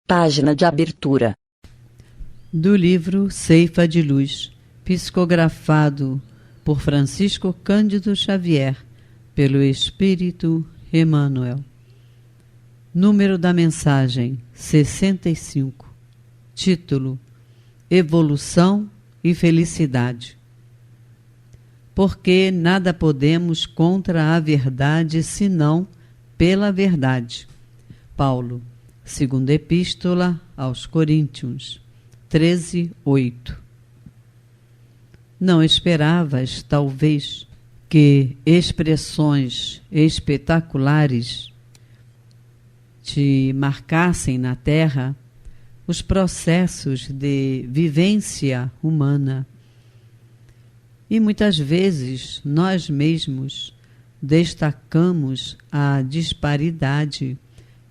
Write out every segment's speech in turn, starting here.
Página de abertura. Do livro Ceifa de Luz, psicografado por Francisco Cândido Xavier, pelo Espírito Emmanuel. Número da mensagem 65. Título: Evolução e Felicidade. Porque nada podemos contra a verdade senão pela verdade. Paulo, segunda Epístola aos Coríntios, 13:8. Não esperavas, talvez, que expressões espetaculares te marcassem na Terra os processos de vivência humana. E muitas vezes nós mesmos destacamos a disparidade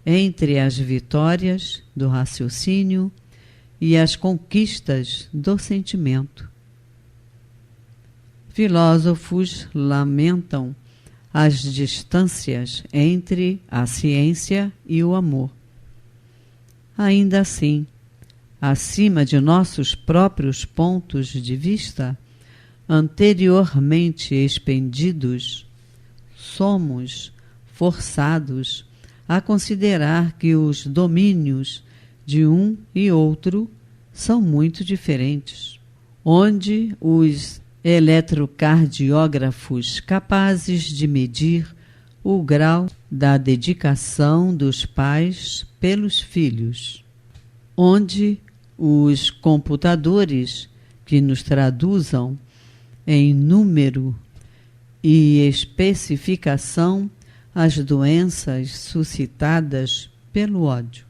entre as vitórias do raciocínio e as conquistas do sentimento. Filósofos lamentam as distâncias entre a ciência e o amor. Ainda assim, acima de nossos próprios pontos de vista, anteriormente expendidos, somos forçados a considerar que os domínios de um e outro são muito diferentes, onde os eletrocardiógrafos capazes de medir o grau da dedicação dos pais pelos filhos, onde os computadores que nos traduzam em número e especificação as doenças suscitadas pelo ódio.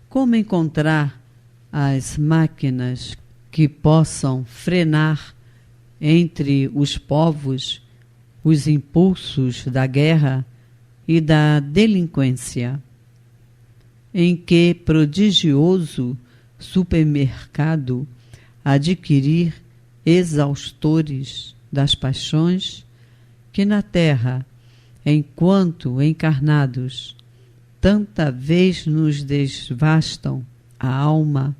Como encontrar as máquinas que possam frenar entre os povos os impulsos da guerra e da delinquência? Em que prodigioso supermercado adquirir exaustores das paixões que na terra, enquanto encarnados, tanta vez nos devastam a alma,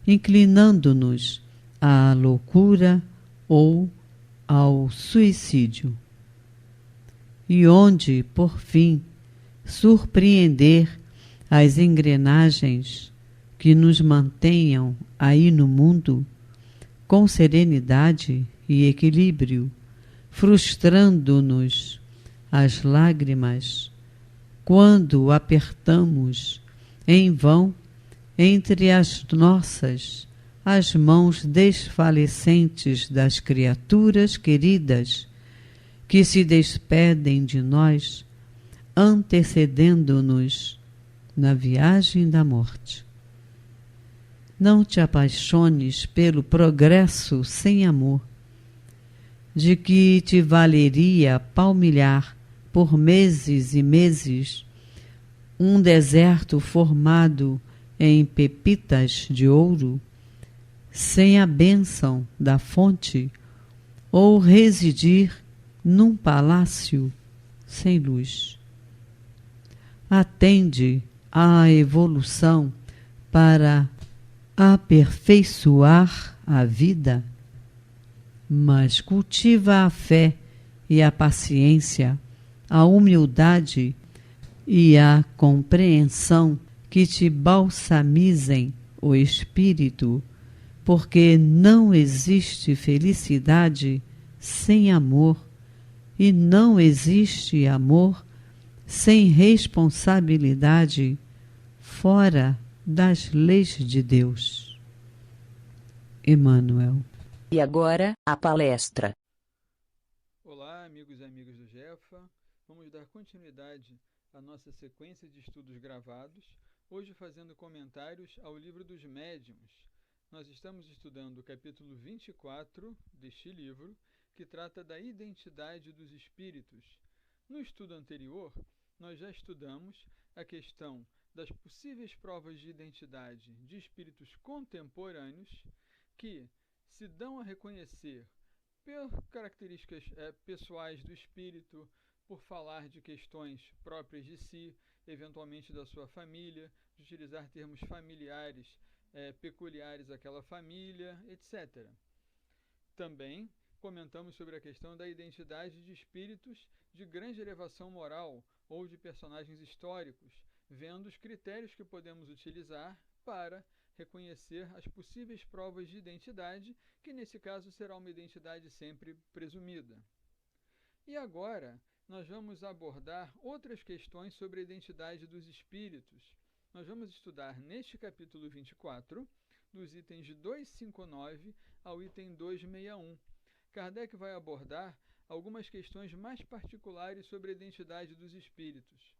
inclinando-nos à loucura ou ao suicídio. E onde, por fim, surpreender as engrenagens que nos mantenham aí no mundo com serenidade e equilíbrio, frustrando-nos as lágrimas quando apertamos em vão entre as nossas as mãos desfalecentes das criaturas queridas que se despedem de nós, antecedendo-nos na viagem da morte. Não te apaixones pelo progresso sem amor, de que te valeria palmilhar por meses e meses um deserto formado em pepitas de ouro, sem a bênção da fonte, ou residir num palácio sem luz. Atende à evolução para aperfeiçoar a vida, mas cultiva a fé e a paciência, a humildade e a compreensão que te balsamizem o espírito, porque não existe felicidade sem amor e não existe amor sem responsabilidade fora das leis de Deus. Emmanuel. E agora, a palestra. Olá, amigos e amigas do Jefa. Vamos dar continuidade à nossa sequência de estudos gravados, hoje fazendo comentários ao Livro dos Médiuns. Nós estamos estudando o capítulo 24 deste livro, que trata da identidade dos espíritos. No estudo anterior, nós já estudamos a questão das possíveis provas de identidade de espíritos contemporâneos que se dão a reconhecer por características pessoais do espírito, por falar de questões próprias de si, eventualmente da sua família, de utilizar termos familiares peculiares àquela família, etc. Também comentamos sobre a questão da identidade de espíritos de grande elevação moral ou de personagens históricos, vendo os critérios que podemos utilizar para reconhecer as possíveis provas de identidade, que nesse caso será uma identidade sempre presumida. E agora nós vamos abordar outras questões sobre a identidade dos espíritos. Nós vamos estudar neste capítulo 24, dos itens de 259 ao item 261. Kardec vai abordar algumas questões mais particulares sobre a identidade dos espíritos.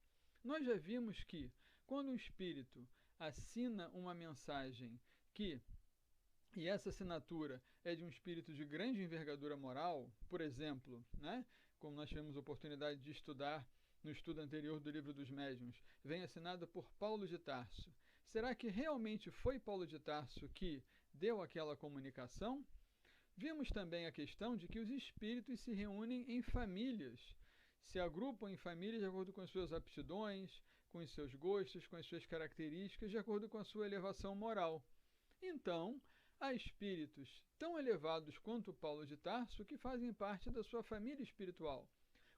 Nós já vimos que, quando um espírito assina uma mensagem e essa assinatura é de um espírito de grande envergadura moral, por exemplo, como nós tivemos oportunidade de estudar no estudo anterior do Livro dos Médiuns, vem assinada por Paulo de Tarso. Será que realmente foi Paulo de Tarso que deu aquela comunicação? Vimos também a questão de que os espíritos se reúnem em famílias, se agrupam em famílias de acordo com as suas aptidões, com os seus gostos, com as suas características, de acordo com a sua elevação moral. Então, há espíritos tão elevados quanto Paulo de Tarso que fazem parte da sua família espiritual.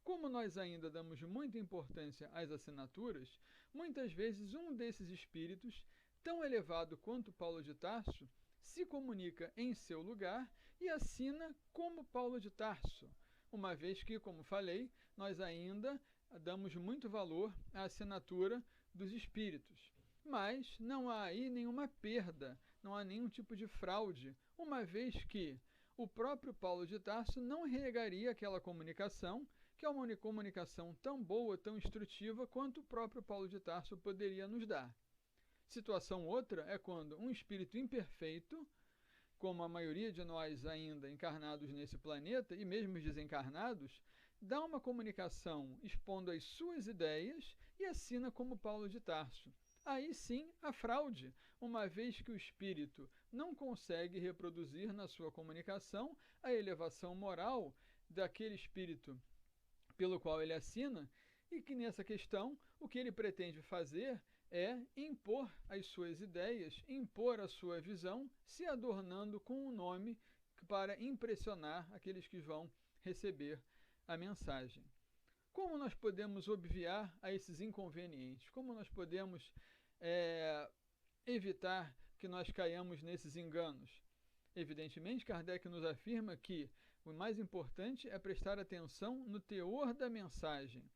Como nós ainda damos muita importância às assinaturas, muitas vezes um desses espíritos, tão elevado quanto Paulo de Tarso, se comunica em seu lugar e assina como Paulo de Tarso, uma vez que, como falei, nós ainda damos muito valor à assinatura dos espíritos. Mas não há aí nenhuma perda, não há nenhum tipo de fraude, uma vez que o próprio Paulo de Tarso não renegaria aquela comunicação, que é uma comunicação tão boa, tão instrutiva, quanto o próprio Paulo de Tarso poderia nos dar. Situação outra é quando um espírito imperfeito, como a maioria de nós ainda encarnados nesse planeta, e mesmo os desencarnados, dá uma comunicação expondo as suas ideias e assina como Paulo de Tarso. Aí sim a fraude, uma vez que o espírito não consegue reproduzir na sua comunicação a elevação moral daquele espírito pelo qual ele assina, e que nessa questão o que ele pretende fazer é impor as suas ideias, impor a sua visão, se adornando com um nome para impressionar aqueles que vão receber a mensagem. Como nós podemos obviar a esses inconvenientes? Como nós podemos evitar que nós caiamos nesses enganos? Evidentemente, Kardec nos afirma que o mais importante é prestar atenção no teor da mensagem.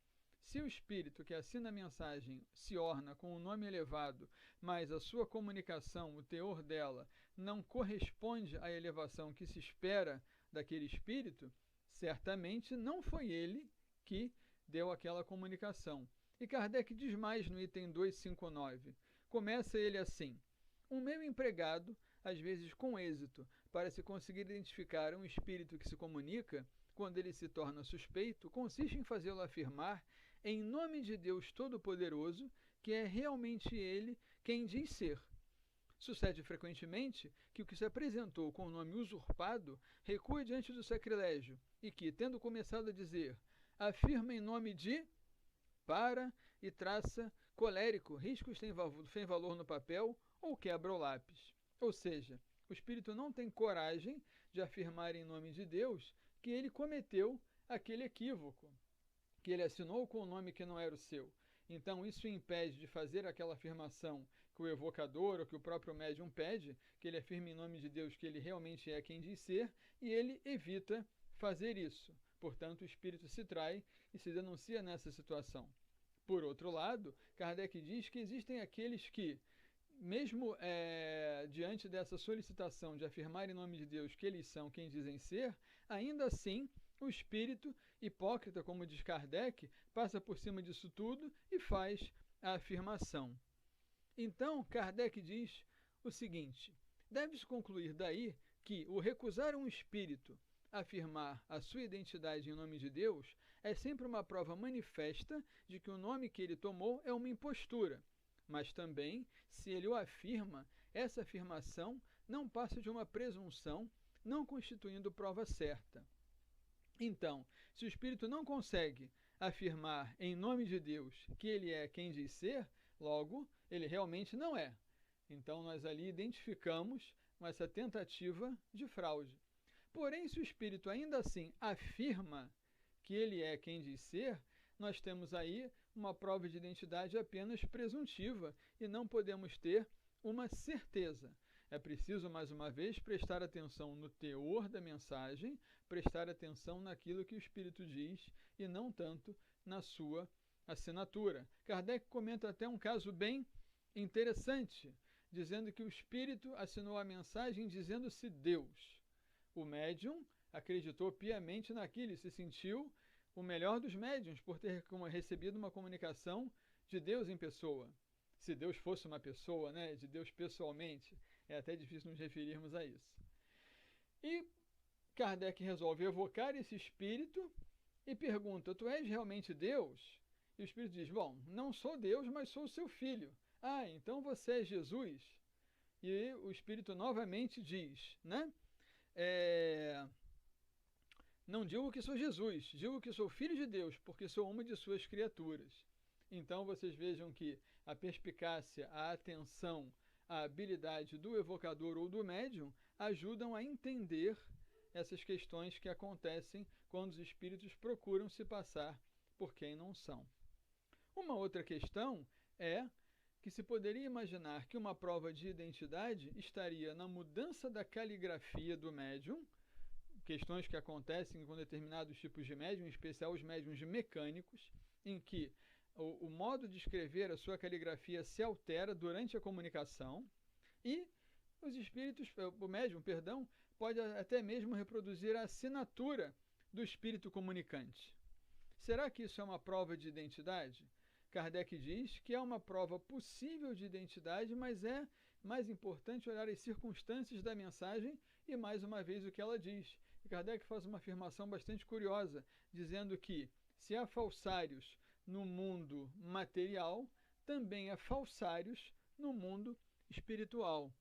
Se o espírito que assina a mensagem se orna com um nome elevado, mas a sua comunicação, o teor dela, não corresponde à elevação que se espera daquele espírito, certamente não foi ele que deu aquela comunicação. E Kardec diz mais no item 259. Começa ele assim: um meu empregado, às vezes com êxito, para se conseguir identificar um espírito que se comunica, quando ele se torna suspeito, consiste em fazê-lo afirmar, em nome de Deus Todo-Poderoso, que é realmente ele quem diz ser. Sucede frequentemente que o que se apresentou com o nome usurpado recua diante do sacrilégio e que, tendo começado a dizer, afirma em nome de, para e traça colérico, riscos sem valor no papel ou quebra o lápis. Ou seja, o espírito não tem coragem de afirmar em nome de Deus que ele cometeu aquele equívoco, que ele assinou com o nome que não era o seu. Então isso impede de fazer aquela afirmação que o evocador ou que o próprio médium pede, que ele afirme em nome de Deus que ele realmente é quem diz ser, e ele evita fazer isso. Portanto, o espírito se trai e se denuncia nessa situação. Por outro lado, Kardec diz que existem aqueles que, mesmo diante dessa solicitação de afirmar em nome de Deus que eles são quem dizem ser, ainda assim o espírito hipócrita, como diz Kardec, passa por cima disso tudo e faz a afirmação. Então, Kardec diz o seguinte: deve-se concluir daí que o recusar um espírito afirmar a sua identidade em nome de Deus é sempre uma prova manifesta de que o nome que ele tomou é uma impostura. Mas também, se ele o afirma, essa afirmação não passa de uma presunção, não constituindo prova certa. Então, se o espírito não consegue afirmar em nome de Deus que ele é quem diz ser, Logo, ele realmente não é. Então, nós ali identificamos essa tentativa de fraude. Porém, se o espírito ainda assim afirma que ele é quem diz ser, nós temos aí uma prova de identidade apenas presuntiva e não podemos ter uma certeza. É preciso, mais uma vez, prestar atenção no teor da mensagem, prestar atenção naquilo que o espírito diz e não tanto na sua assinatura. Kardec comenta até um caso bem interessante, dizendo que o espírito assinou a mensagem dizendo-se Deus. O médium acreditou piamente naquilo e se sentiu o melhor dos médiuns por ter recebido uma comunicação de Deus em pessoa. Se Deus fosse uma pessoa, né, de Deus pessoalmente, é até difícil nos referirmos a isso. E Kardec resolve evocar esse espírito e pergunta: tu és realmente Deus? E o espírito diz: bom, não sou Deus, mas sou seu filho. Ah, então você é Jesus. E o espírito novamente diz, né? Não digo que sou Jesus, digo que sou filho de Deus, porque sou uma de suas criaturas. Então vocês vejam que a perspicácia, a atenção, a habilidade do evocador ou do médium ajudam a entender essas questões que acontecem quando os espíritos procuram se passar por quem não são. Uma outra questão é que se poderia imaginar que uma prova de identidade estaria na mudança da caligrafia do médium, questões que acontecem com determinados tipos de médium, em especial os médiums mecânicos, em que o modo de escrever, a sua caligrafia se altera durante a comunicação e os espíritos, o médium, perdão, pode até mesmo reproduzir a assinatura do espírito comunicante. Será que isso é uma prova de identidade? Kardec diz que é uma prova possível de identidade, mas é mais importante olhar as circunstâncias da mensagem e, mais uma vez, o que ela diz. E Kardec faz uma afirmação bastante curiosa, dizendo que se há falsários no mundo material, também há falsários no mundo espiritual.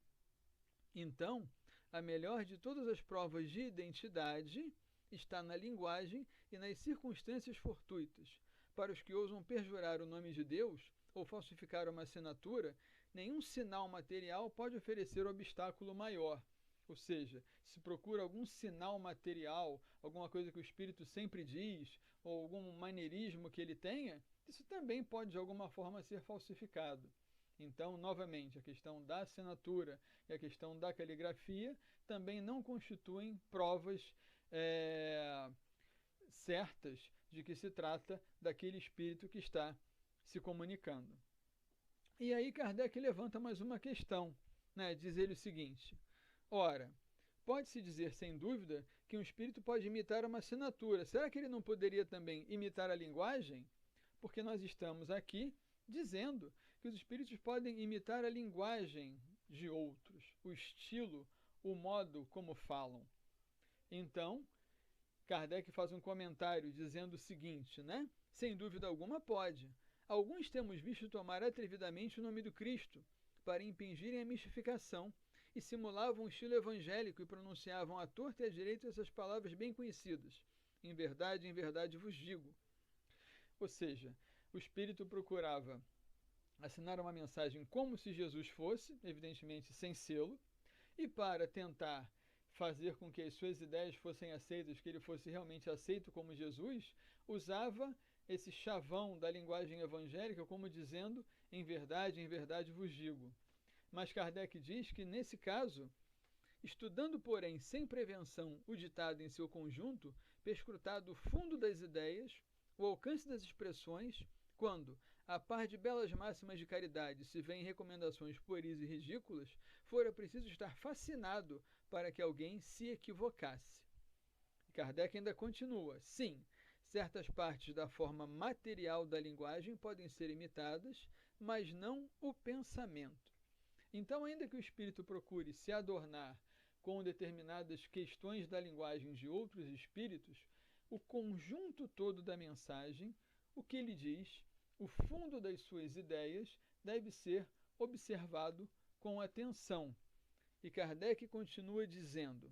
Então, a melhor de todas as provas de identidade está na linguagem e nas circunstâncias fortuitas. Para os que ousam perjurar o nome de Deus ou falsificar uma assinatura, nenhum sinal material pode oferecer obstáculo maior. Ou seja, se procura algum sinal material, alguma coisa que o espírito sempre diz, ou algum maneirismo que ele tenha, isso também pode de alguma forma ser falsificado. Então, novamente, a questão da assinatura e a questão da caligrafia também não constituem provas certas de que se trata daquele espírito que está se comunicando. E aí Kardec levanta mais uma questão, né? Diz ele o seguinte: ora, pode-se dizer sem dúvida que um espírito pode imitar uma assinatura. Será que ele não poderia também imitar a linguagem? Porque nós estamos aqui dizendo que os espíritos podem imitar a linguagem de outros, o estilo, o modo como falam. Então, Kardec faz um comentário dizendo o seguinte, né? Sem dúvida alguma pode. Alguns temos visto tomar atrevidamente o nome do Cristo para impingirem a mistificação e simulavam o estilo evangélico e pronunciavam à torta e à direita essas palavras bem conhecidas. Em verdade vos digo. Ou seja, o espírito procurava assinar uma mensagem como se Jesus fosse, evidentemente sem selo, e para tentar fazer com que as suas ideias fossem aceitas, que ele fosse realmente aceito como Jesus, usava esse chavão da linguagem evangélica como dizendo, em verdade vos digo. Mas Kardec diz que, nesse caso, estudando, porém, sem prevenção o ditado em seu conjunto, perscrutado o fundo das ideias, o alcance das expressões, quando, a par de belas máximas de caridade, se vêem recomendações pueris e ridículas, fora preciso estar fascinado para que alguém se equivocasse. Kardec ainda continua: sim, certas partes da forma material da linguagem podem ser imitadas, mas não o pensamento. Então, ainda que o espírito procure se adornar com determinadas questões da linguagem de outros espíritos, o conjunto todo da mensagem, o que ele diz, o fundo das suas ideias, deve ser observado com atenção. E Kardec continua dizendo: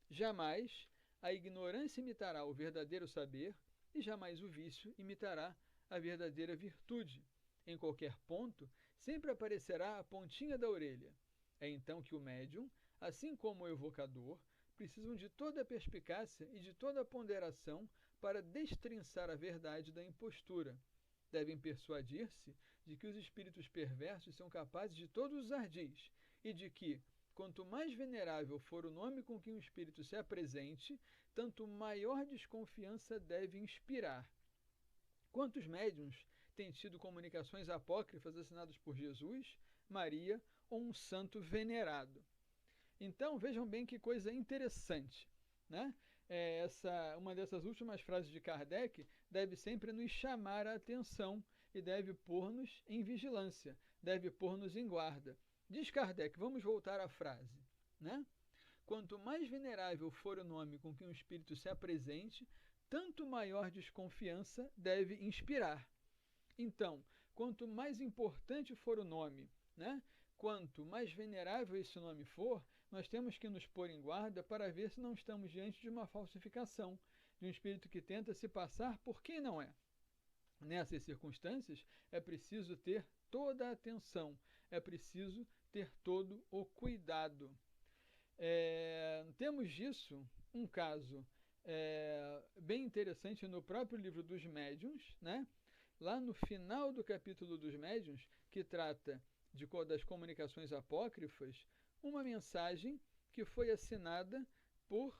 jamais a ignorância imitará o verdadeiro saber e jamais o vício imitará a verdadeira virtude. Em qualquer ponto, sempre aparecerá a pontinha da orelha. É então que o médium, assim como o evocador, precisam de toda a perspicácia e de toda a ponderação para destrinçar a verdade da impostura. Devem persuadir-se de que os espíritos perversos são capazes de todos os ardis e de que, quanto mais venerável for o nome com que um espírito se apresente, tanto maior desconfiança deve inspirar. Quantos médiuns têm tido comunicações apócrifas assinadas por Jesus, Maria ou um santo venerado? Então, vejam bem que coisa interessante, né? Uma dessas últimas frases de Kardec deve sempre nos chamar a atenção e deve pôr-nos em vigilância, deve pôr-nos em guarda. Diz Kardec, vamos voltar à frase, né? Quanto mais venerável for o nome com que um espírito se apresente, tanto maior desconfiança deve inspirar. Então, quanto mais importante for o nome, né? Quanto mais venerável esse nome for, nós temos que nos pôr em guarda para ver se não estamos diante de uma falsificação, de um espírito que tenta se passar por quem não é. Nessas circunstâncias, é preciso ter toda a atenção, é preciso ter todo o cuidado. Temos disso um caso bem interessante no próprio livro dos médiuns, né? Lá no final do capítulo dos médiuns, que trata das comunicações apócrifas, uma mensagem que foi assinada por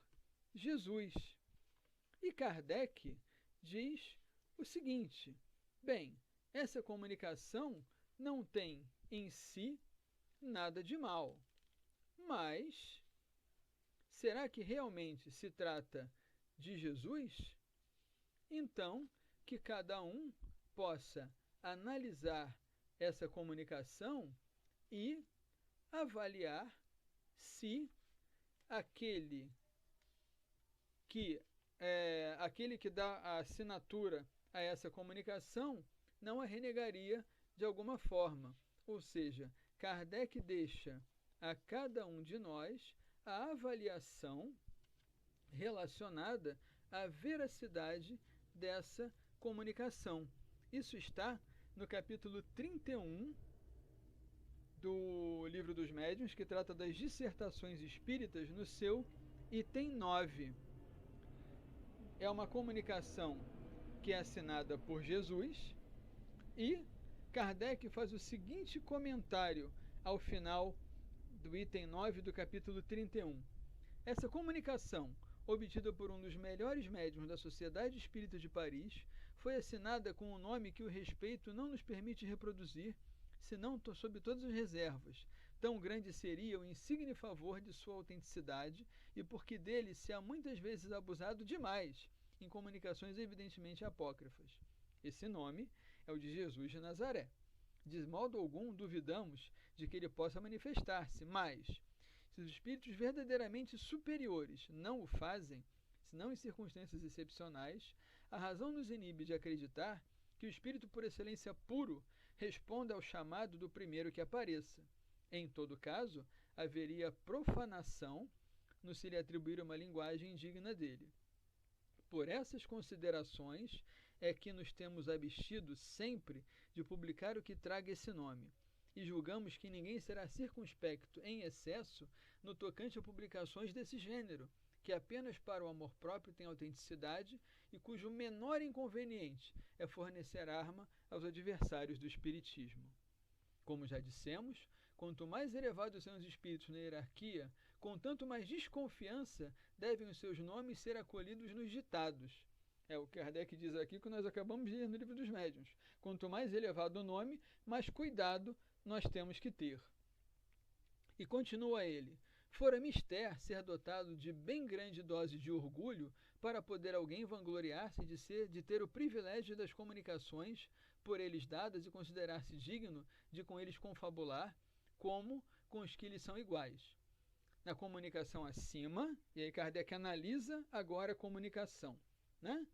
Jesus. E Kardec diz o seguinte: bem, essa comunicação não tem em si nada de mal, mas será que realmente se trata de Jesus? Então, que cada um possa analisar essa comunicação e avaliar se aquele que dá a assinatura a essa comunicação não a renegaria de alguma forma. Ou seja, Kardec deixa a cada um de nós a avaliação relacionada à veracidade dessa comunicação. Isso está no capítulo 31 do Livro dos Médiuns, que trata das dissertações espíritas, no seu item 9. É uma comunicação que é assinada por Jesus e Kardec faz o seguinte comentário ao final do item 9 do capítulo 31. Essa comunicação, obtida por um dos melhores médiuns da Sociedade Espírita de Paris, foi assinada com um nome que o respeito não nos permite reproduzir, senão sob todas as reservas. Tão grande seria o insigne favor de sua autenticidade e porque dele se há muitas vezes abusado demais em comunicações evidentemente apócrifas. Esse nome é o de Jesus de Nazaré. De modo algum duvidamos de que ele possa manifestar-se, mas se os espíritos verdadeiramente superiores não o fazem, senão em circunstâncias excepcionais, a razão nos inibe de acreditar que o espírito por excelência puro responda ao chamado do primeiro que apareça. Em todo caso, haveria profanação no se lhe atribuir uma linguagem indigna dele. Por essas considerações é que nos temos abstido sempre de publicar o que traga esse nome, e julgamos que ninguém será circunspecto em excesso no tocante a publicações desse gênero, que apenas para o amor próprio tem autenticidade e cujo menor inconveniente é fornecer arma aos adversários do espiritismo. Como já dissemos, quanto mais elevados são os espíritos na hierarquia, com tanto mais desconfiança devem os seus nomes ser acolhidos nos ditados. É o que Kardec diz aqui, que nós acabamos de ler no Livro dos Médiuns. Quanto mais elevado o nome, mais cuidado nós temos que ter. E continua ele: fora mister ser dotado de bem grande dose de orgulho para poder alguém vangloriar-se de ter o privilégio das comunicações por eles dadas e considerar-se digno de com eles confabular, como com os que lhes são iguais. Na comunicação acima, e aí Kardec analisa agora a comunicação, né?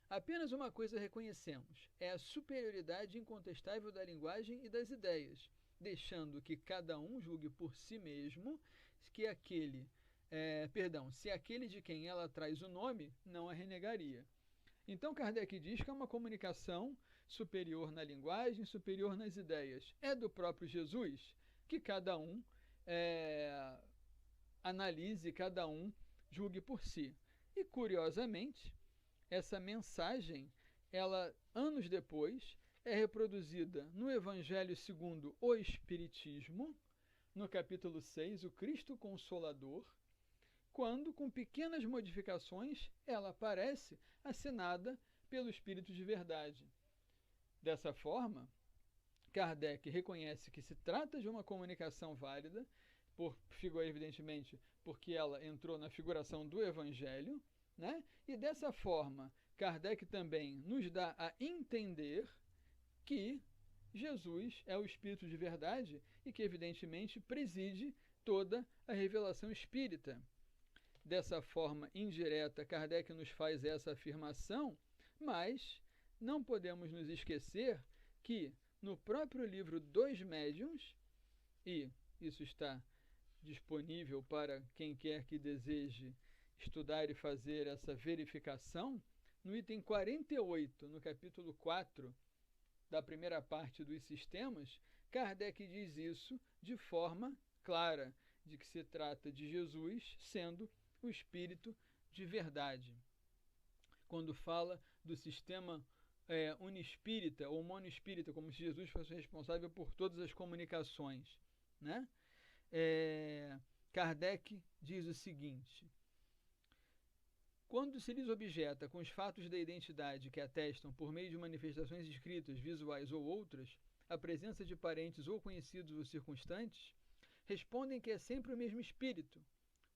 Apenas uma coisa reconhecemos: é a superioridade incontestável da linguagem e das ideias, deixando que cada um julgue por si mesmo que se aquele de quem ela traz o nome não a renegaria. Então Kardec diz que é uma comunicação superior na linguagem, superior nas ideias. É do próprio Jesus, que cada um analise, cada um julgue por si. E, curiosamente, essa mensagem, ela, anos depois, é reproduzida no Evangelho segundo o Espiritismo, no capítulo 6, o Cristo Consolador, quando, com pequenas modificações, ela aparece assinada pelo Espírito de Verdade. Dessa forma, Kardec reconhece que se trata de uma comunicação válida, evidentemente porque ela entrou na figuração do Evangelho, né? E dessa forma, Kardec também nos dá a entender que Jesus é o Espírito de Verdade e que, evidentemente, preside toda a revelação espírita. Dessa forma indireta, Kardec nos faz essa afirmação, mas não podemos nos esquecer que no próprio livro dos Médiuns, e isso está disponível para quem quer que deseje estudar e fazer essa verificação, no item 48, no capítulo 4 da primeira parte dos sistemas, Kardec diz isso de forma clara, de que se trata de Jesus sendo o Espírito de Verdade. Quando fala do sistema unispírita ou monoespírita, como se Jesus fosse responsável por todas as comunicações, né? Kardec diz o seguinte: quando se lhes objeta com os fatos da identidade que atestam, por meio de manifestações escritas, visuais ou outras, a presença de parentes ou conhecidos ou circunstantes, respondem que é sempre o mesmo espírito,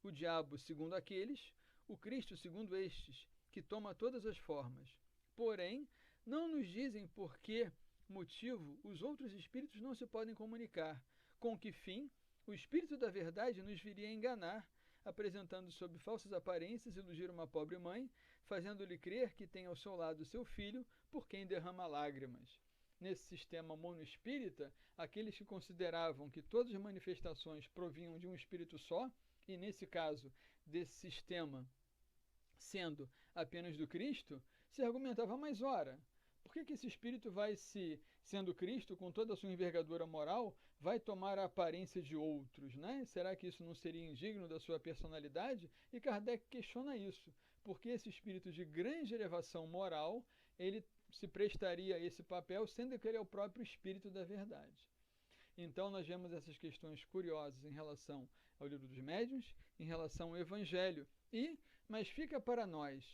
o diabo segundo aqueles, o Cristo segundo estes, que toma todas as formas. Porém, não nos dizem por que motivo os outros espíritos não se podem comunicar, com que fim o Espírito da Verdade nos viria a enganar, apresentando sob falsas aparências iludir uma pobre mãe, fazendo-lhe crer que tem ao seu lado seu filho, por quem derrama lágrimas. Nesse sistema monoespírita, aqueles que consideravam que todas as manifestações provinham de um espírito só, e nesse caso, desse sistema sendo apenas do Cristo, se argumentava, mas ora, por que esse espírito vai sendo Cristo, com toda a sua envergadura moral, vai tomar a aparência de outros, né? Será que isso não seria indigno da sua personalidade? E Kardec questiona isso, porque esse espírito de grande elevação moral, ele se prestaria a esse papel, sendo que ele é o próprio Espírito da Verdade. Então nós vemos essas questões curiosas em relação ao Livro dos Médiuns, em relação ao Evangelho, mas fica para nós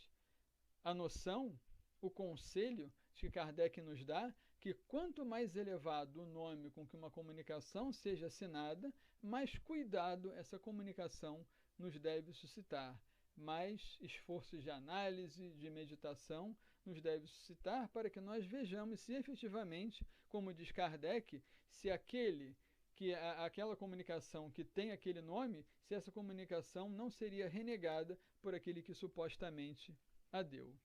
a noção, o conselho que Kardec nos dá, que quanto mais elevado o nome com que uma comunicação seja assinada, mais cuidado essa comunicação nos deve suscitar, mais esforços de análise, de meditação nos deve suscitar para que nós vejamos se efetivamente, como diz Kardec, se aquela comunicação que tem aquele nome, se essa comunicação não seria renegada por aquele que supostamente a deu.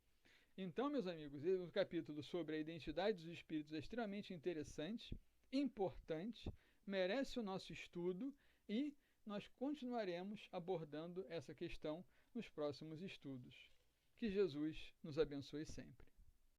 Então, meus amigos, o capítulo sobre a identidade dos espíritos é extremamente interessante, importante, merece o nosso estudo e nós continuaremos abordando essa questão nos próximos estudos. Que Jesus nos abençoe sempre.